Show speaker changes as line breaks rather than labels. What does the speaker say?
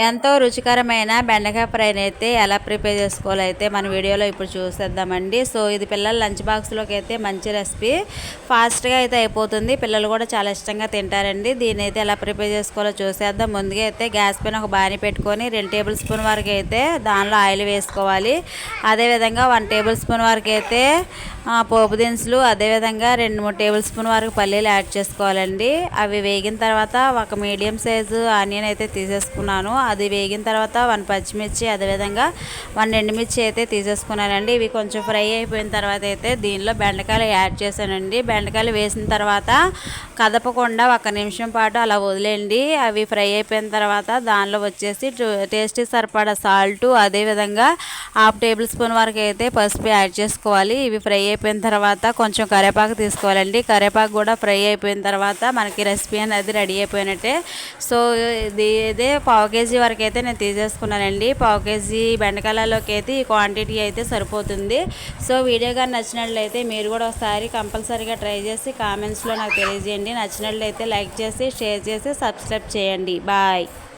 ఎంతో రుచికరమైన బెండకాయ ఫ్రైని అయితే ఎలా ప్రిపేర్ చేసుకోవాలో అయితే మన వీడియోలో ఇప్పుడు చూసేద్దామండి. సో ఇది పిల్లల లంచ్ బాక్స్లోకి అయితే మంచి రెసిపీ, ఫాస్ట్గా అయితే అయిపోతుంది. పిల్లలు కూడా చాలా ఇష్టంగా తింటారండి. దీన్ని అయితే ఎలా ప్రిపేర్ చేసుకోవాలో చూసేద్దాం. ముందుగా అయితే గ్యాస్ పైన ఒక బాణీ పెట్టుకొని 2 టేబుల్ స్పూన్ వరకు అయితే దానిలో ఆయిల్ వేసుకోవాలి. అదేవిధంగా 1 టేబుల్ స్పూన్ వరకు అయితే పోపు దినుసులు, అదేవిధంగా 2-3 టేబుల్ స్పూన్ వరకు పల్లీలు యాడ్ చేసుకోవాలండి. అవి వేగిన తర్వాత ఒక మీడియం సైజు ఆనియన్ అయితే తీసేసుకున్నాను. అది వేగిన తర్వాత 1 పచ్చిమిర్చి, అదేవిధంగా 1 ఎండుమిర్చి అయితే తీసేసుకున్నానండి. ఇవి కొంచెం ఫ్రై అయిపోయిన తర్వాత అయితే దీనిలో బెండకాయలు యాడ్ చేశానండి. బెండకాయలు వేసిన తర్వాత కదపకుండా 1 నిమిషం పాటు అలా వదిలేయండి. అవి ఫ్రై అయిపోయిన తర్వాత దానిలో వచ్చేసి టేస్ట్కి సరిపడా సాల్టు, అదేవిధంగా 1/2 టేబుల్ స్పూన్ వరకు అయితే పసుపు యాడ్ చేసుకోవాలి. ఇవి ఫ్రై అయిపోయిన తర్వాత కొంచెం కరివేపాకు తీసుకోవాలండి. కరివేపాకు కూడా ఫ్రై అయిపోయిన తర్వాత మనకి రెసిపీ అనేది రెడీ అయిపోయినట్టే. సో ఇదే 1/2 కేజీ వరకు అయితే నేను తీసేసుకున్నానండి. 1/2 కేజీ బెండకాయలలోకి అయితే ఈ క్వాంటిటీ అయితే సరిపోతుంది. సో వీడియో కానీ నచ్చినట్లయితే మీరు కూడా ఒకసారి కంపల్సరీగా ట్రై చేసి కామెంట్స్లో నాకు తెలియజేయండి. నచ్చినట్లయితే లైక్ చేసి, షేర్ చేసి, సబ్స్క్రైబ్ చేయండి. బాయ్.